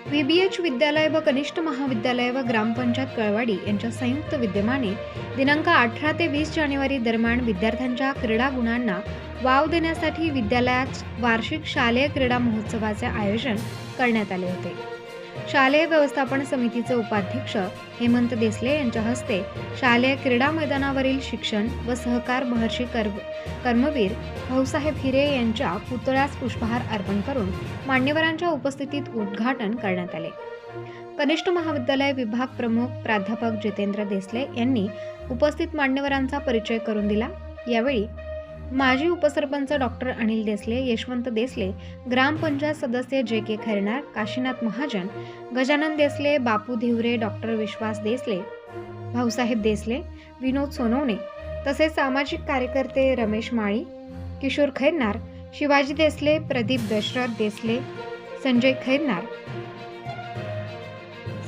VBH विद्यालय व कनिष्ठ महाविद्यालय व ग्रामपंचायत कळवाडी यांच्या संयुक्त विद्यमाने दिनांक 18 ते 20 जानेवारी दरम्यान विद्यार्थ्यांच्या क्रीडा गुणांना वाव देण्यासाठी विद्यालयात वार्षिक शालेय क्रीडा महोत्सवाचे आयोजन करण्यात आले होते। शालेय व्यवस्थापन समितीचे उपाध्यक्ष हेमंत देसले यांच्या हस्ते शालेय क्रीडा मैदानावरील शिक्षण व सहकार महर्षी कर्मवीर भाऊसाहेब हिरे यांच्या पुतळ्यास पुष्पहार अर्पण करून मान्यवरांच्या उपस्थितीत उद्घाटन करण्यात आले। कनिष्ठ महाविद्यालय विभाग प्रमुख प्राध्यापक जितेंद्र देसले यांनी उपस्थित मान्यवरांचा परिचय करून दिला। यावेळी माजी उपसरपंच डॉक्टर अनिल देसले, यशवंत देसले, ग्रामपंचायत सदस्य JK खैरनार, काशीनाथ महाजन, गजानन देसले, बापू धिवरे, डॉक्टर विश्वास देसले, भाऊसाहेब देसले, विनोद सोनवणे तसेच सामाजिक कार्यकर्ते रमेश माळी, किशोर खैरनार, शिवाजी देसले, प्रदीप दशरथ देसले, संजय खैरनार,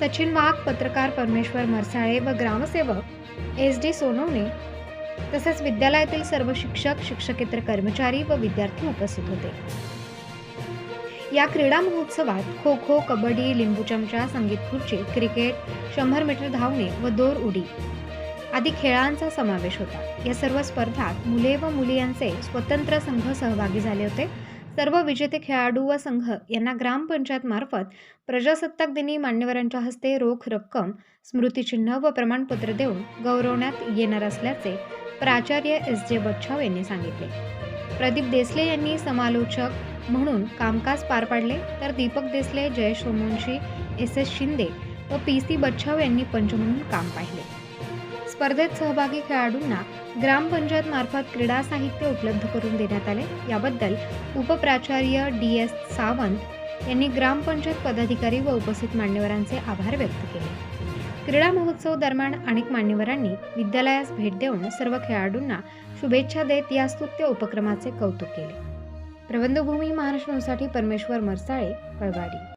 सचिन वाघ, पत्रकार परमेश्वर मरसाळे व ग्रामसेवक SD सोनवणे तसेच विद्यालयातील सर्व शिक्षक, शिक्षकेतर कर्मचारी व विद्यार्थी उपस्थित होते। या क्रीडा महोत्सवात खो खो, कबड्डी, लिंबू चमचा, संगीत खुर्ची, क्रिकेट, 100 मीटर धावणे व दोर उडी आदी खेळांचा समावेश होता। या सर्व स्पर्धात मुले व मुली यांचे स्वतंत्र संघ सहभागी झाले होते। सर्व विजेते खेळाडू व संघ यांना ग्रामपंचायत मार्फत प्रजासत्ताक दिनी मान्यवरांच्या हस्ते रोख रक्कम, स्मृतिचिन्ह व प्रमाणपत्र देऊन गौरवण्यात येणार असल्याचे प्राचार्य SJ बच्छाव यांनी सांगितले। प्रदीप देसले यांनी समालोचक म्हणून कामकाज पार पाडले, तर दीपक देसले, जयेश सोमवंशी, SS शिंदे व PC बच्छाव यांनी पंच म्हणून काम पाहिले। स्पर्धेत सहभागी खेळाडूंना ग्रामपंचायत मार्फत क्रीडा साहित्य उपलब्ध करून देण्यात आले। याबद्दल उपप्राचार्य DS सावंत यांनी ग्रामपंचायत पदाधिकारी व उपस्थित मान्यवरांचे आभार व्यक्त केले। क्रीडा महोत्सव दरम्यान अनेक मान्यवरांनी विद्यालयास भेट देऊन सर्व खेळाडूंना शुभेच्छा देत या स्तुत्य उपक्रमाचे कौतुक केले। प्रबंधभूमी महाराष्ट्र न्यूजसाठी परमेश्वर मरसाळे, कळवाडी।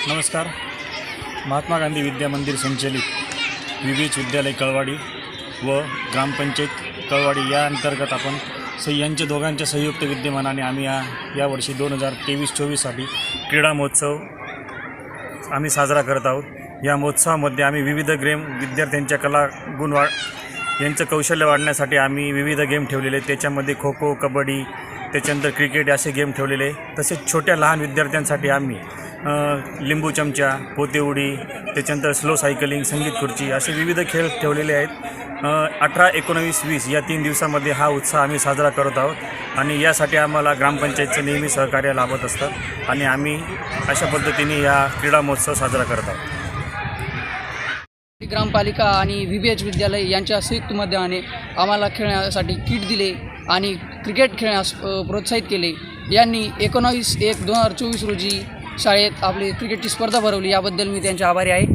नमस्कार। महात्मा गांधी विद्या मंदिर संचलित VBH विद्यालय कळवाडी व ग्रामपंचायत कळवाडी या अंतर्गत आपण यांच्या दोघांच्या संयुक्त विद्यमानाने आम्ही यावर्षी 2023-24साठी क्रीडा महोत्सव आम्ही साजरा करत आहोत। या महोत्सवामध्ये आम्ही विविध गेम विद्यार्थ्यांच्या कला गुण यांचं कौशल्य वाढण्यासाठी आम्ही विविध गेम ठेवलेले, त्याच्यामध्ये खो खो, कबड्डी, त्याच्यानंतर क्रिकेट असे गेम ठेवलेले। तसेच छोट्या लहान विद्यार्थ्यांसाठी आम्ही लिंबू चमचा, पोते उडी, त्याच्यानंतर स्लो सायकलिंग, संगीत खुर्ची असे विविध खेळ ठेवलेले आहेत। 18, 19, 20 या 3 दिवसामध्ये हा उत्सव आम्ही साजरा करत आहोत आणि यासाठी आम्हाला ग्रामपंचायतचं नेहमी सहकार्य लाभत असतं आणि आम्ही अशा पद्धतीने या क्रीडा महोत्सव साजरा करत आहोत। ग्रामपालिका आणि VBH विद्यालय यांच्या संयुक्त मध्याने आम्हाला खेळण्यासाठी किट दिले आणि क्रिकेट खेळण्यास प्रोत्साहित केले। यांनी 19/1/2024 रोजी शाळेत आपली क्रिकेटची स्पर्धा भरवली, याबद्दल मी त्यांचे आभारी आहे।